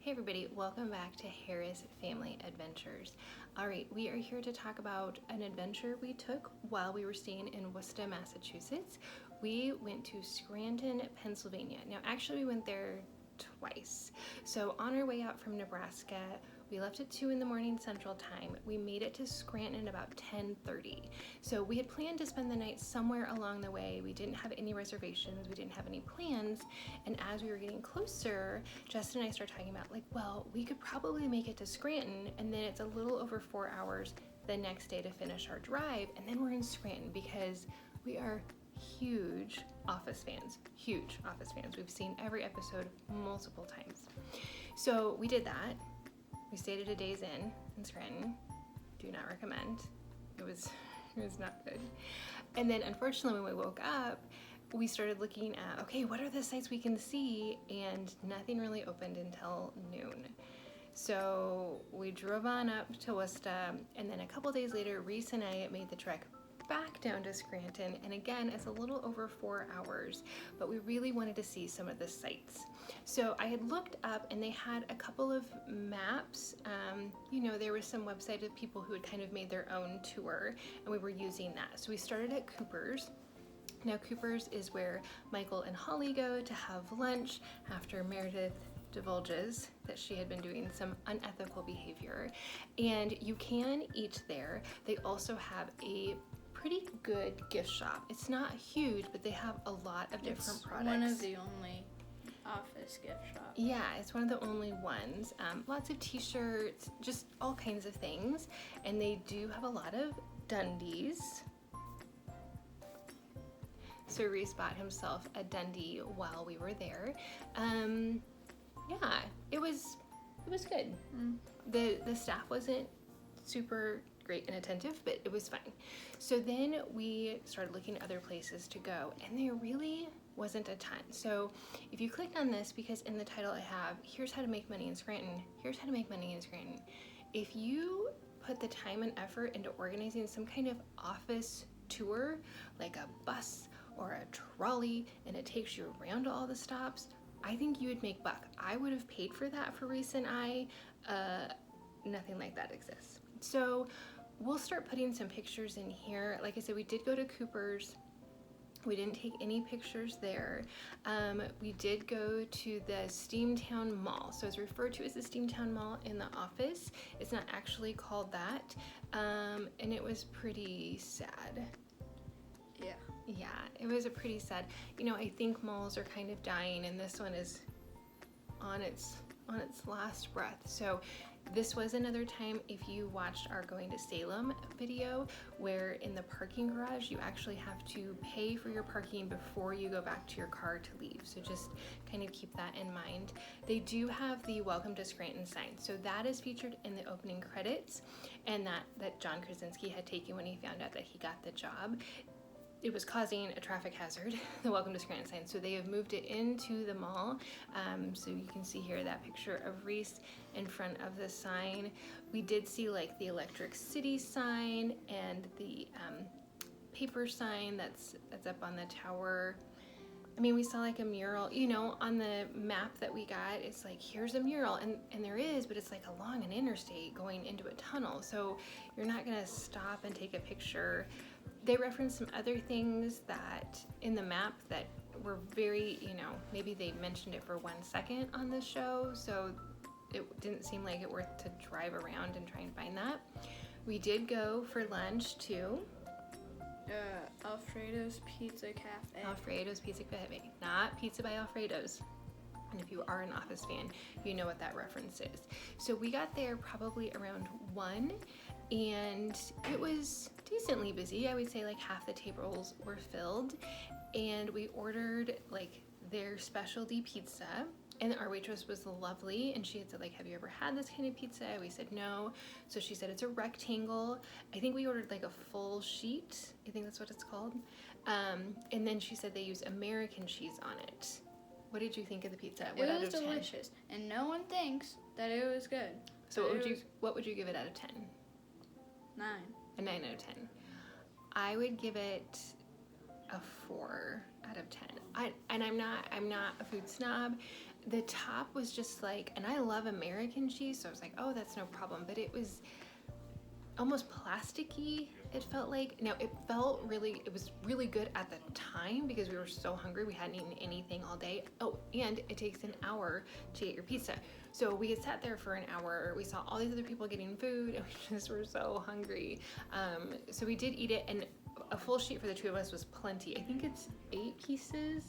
Hey everybody, welcome back to Harris Family Adventures. All right, we are here to talk about an adventure we took while we were staying in Worcester, Massachusetts. We went to Scranton, Pennsylvania. Now, actually, we went there twice. So on our way out from Nebraska, we left at 2 in the morning Central Time. We made it to Scranton about 10:30. So we had planned to spend the night somewhere along the way. We didn't have any reservations. We didn't have any plans. And as we were getting closer, Justin and I started talking about well, we could probably make it to Scranton, and then it's a little over 4 hours the next day to finish our drive. And then we're in Scranton because we are huge Office fans. We've seen every episode multiple times. So we did that. We stayed at a Days Inn in Scranton. Do not recommend. It was not good. And then unfortunately when we woke up, we started looking at, okay, what are the sites we can see? And nothing really opened until noon. So we drove on up to Worcester, and then a couple days later, Reece and I made the trek back down to Scranton, and again, it's a little over 4 hours, but we really wanted to see some of the sites. So I had looked up, and they had a couple of maps. There was some website of people who had kind of made their own tour, and we were using that. So we started at Cooper's. Now, Cooper's is where Michael and Holly go to have lunch after Meredith divulges that she had been doing some unethical behavior, and you can eat there. They also have a pretty good gift shop. It's not huge, but they have a lot of different products. One of the only office gift shops. Yeah, it's one of the only ones. Lots of t-shirts, just all kinds of things, and they do have a lot of Dundies. So Reece bought himself a Dundee while we were there. Yeah, it was good. The staff wasn't super great and attentive, but it was fine. So then we started looking at other places to go, and there really wasn't a ton. So if you clicked on this, because in the title I have, here's how to make money in Scranton, here's how to make money in Scranton. If you put the time and effort into organizing some kind of office tour, like a bus or a trolley, and it takes you around to all the stops, I think you would make buck. I would have paid for that for Reece and I. Nothing like that exists. So we'll start putting some pictures in here. Like I said, we did go to Cooper's. We didn't take any pictures there. We did go to the Steamtown Mall. So it's referred to as the Steamtown Mall in the office. It's not actually called that. And it was pretty sad. Yeah, it was a pretty sad. I think malls are kind of dying, and this one is on its last breath. So this was another time, if you watched our Going to Salem video, where in the parking garage you actually have to pay for your parking before you go back to your car to leave. So just kind of keep that in mind. They do have the Welcome to Scranton sign. So that is featured in the opening credits, and that John Krasinski had taken when he found out that he got the job. It was causing a traffic hazard, the Welcome to Scranton sign. So they have moved it into the mall. So you can see here that picture of Reece in front of the sign. We did see the Electric City sign and the paper sign that's up on the tower. We saw a mural, on the map that we got. It's here's a mural, and there is, but it's along an interstate going into a tunnel. So you're not gonna stop and take a picture. They referenced some other things that in the map that were very, maybe they mentioned it for 1 second on the show, so it didn't seem like it worth to drive around and try and find that. We did go for lunch to Alfredo's Pizza Cafe. Alfredo's Pizza Cafe, not Pizza by Alfredo's. And if you are an Office fan, you know what that reference is. So we got there probably around 1, and it was decently busy. I would say half the tables were filled, and we ordered their specialty pizza, and our waitress was lovely, and she had said have you ever had this kind of pizza? We said no. So she said it's a rectangle. I think we ordered a full sheet. I think that's what it's called. And then she said they use American cheese on it. What did you think of the pizza? It was delicious, and no one thinks that it was good. So what would you give it out of 10? 9. A 9 out of 10. I would give it a 4 out of 10. I'm not a food snob. the top was just like, and I love American cheese, so I was like, oh, that's no problem. But it was almost plasticky, it felt like. Now, it was really good at the time because we were so hungry. We hadn't eaten anything all day. Oh, and it takes an hour to get your pizza. So we had sat there for an hour. We saw all these other people getting food, and we just were so hungry. So we did eat it, and a full sheet for the two of us was plenty. I think it's 8 pieces.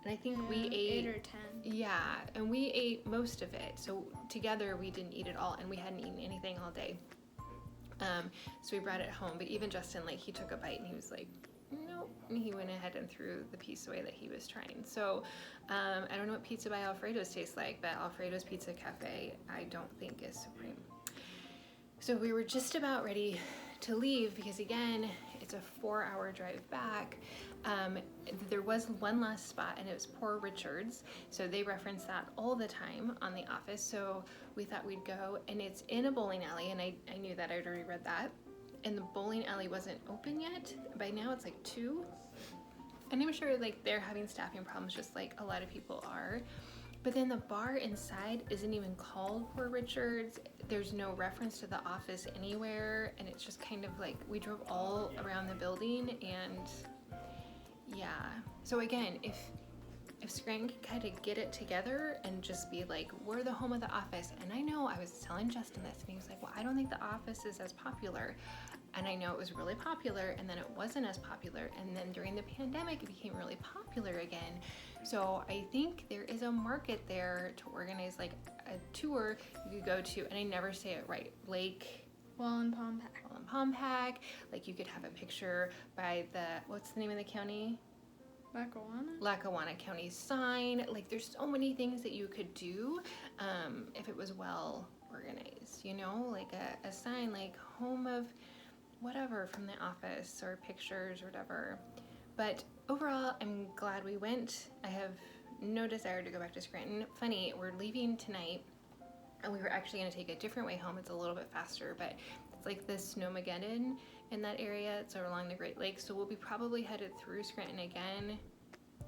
And I think we ate 8 or 10. Yeah, and we ate most of it. So together we didn't eat it all, and we hadn't eaten anything all day. So we brought it home. But even Justin, like, he took a bite and he was like, nope. And he went ahead and threw the piece away that he was trying. So I don't know what pizza by Alfredo's tastes like, but Alfredo's Pizza Cafe I don't think is supreme. So we were just about ready to leave because, again, it's a 4-hour drive back. There was one last spot, and it was Poor Richard's. So they reference that all the time on The Office. So we thought we'd go, and it's in a bowling alley, and I knew that. I'd already read that. And the bowling alley wasn't open yet. By now it's like 2. And I'm sure like they're having staffing problems just like a lot of people are. But then the bar inside isn't even called Poor Richard's. There's no reference to The Office anywhere, and it's just kind of like, we drove all around the building, and yeah. So again, if Scranton could kind of get it together and just be like, we're the home of The Office. And I know I was telling Justin this, and he was like, well, I don't think The Office is as popular. And I know it was really popular, and then it wasn't as popular, and then during the pandemic it became really popular again. So I think there is a market there to organize like a tour you could go to, and I never say it right, Lake Wallenpaupack. Like, you could have a picture by the, what's the name of the county? Lackawanna County sign. Like, there's so many things that you could do if it was well organized, you know, like a sign like home of whatever from The Office, or pictures or whatever. But overall, I'm glad we went. I have no desire to go back to Scranton. Funny, we're leaving tonight, and we were actually going to take a different way home. It's a little bit faster, but it's like the Snowmageddon in that area. It's along the Great Lakes, so we'll be probably headed through Scranton again.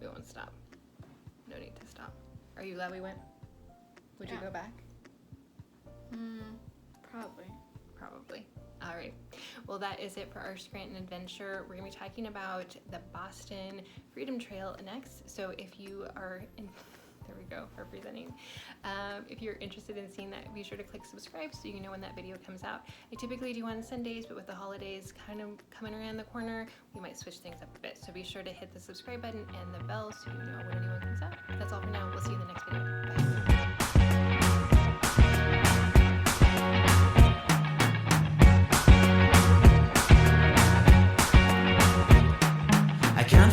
We won't stop. No need to stop. Are you glad we went? Would you go back? Probably. All right. Well, that is it for our Scranton adventure. We're going to be talking about the Boston Freedom Trail next. So if you are there we go, representing. If you're interested in seeing that, be sure to click subscribe so you can know when that video comes out. I typically do on Sundays, but with the holidays kind of coming around the corner, we might switch things up a bit. So be sure to hit the subscribe button and the bell so you know when anyone comes out. That's all for now. We'll see you in the next video. Bye.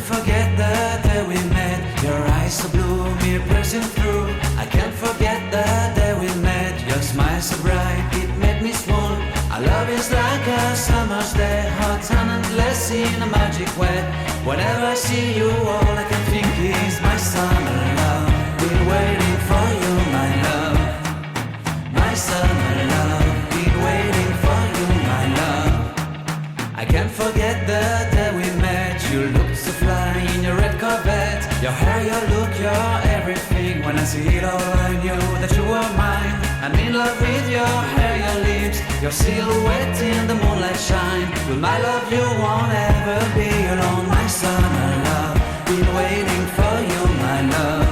Forget the day we met, your eyes so blue, me pressing through. I can't forget the day we met, your smile so bright, it made me swoon. Our love is like a summer's day, hot and endless in a magic way. Whenever I see you, all I can think is my summer love. Been waiting for you, my love. My summer love, been waiting for you, my love. I can't forget the day we met. You looked so fly in your red Corvette. Your hair, your look, your everything. When I see it all, I knew that you were mine. I'm in love with your hair, your lips, your silhouette in the moonlight shine. With my love, you won't ever be alone. My summer love, been waiting for you, my love.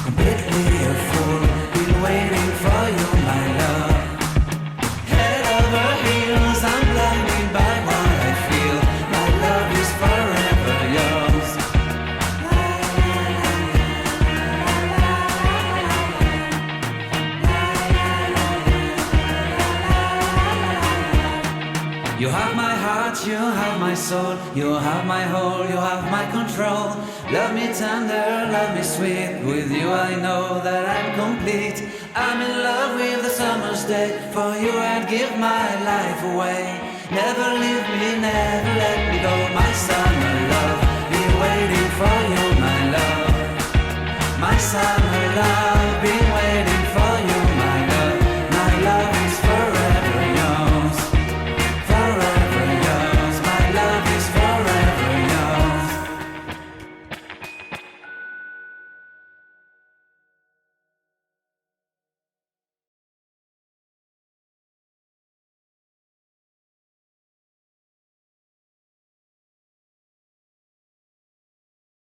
Completely a fool, been waiting for you, my love. Head over heels, I'm blinded by what I feel. My love is forever yours. You have my heart, you have my soul, you have my whole, you have my control. Love me tender, love me sweet. With you I know that I'm complete. I'm in love with the summer's day. For you I'd give my life away. Never leave me, never let me go. My summer love, be waiting for you, my love. My summer love.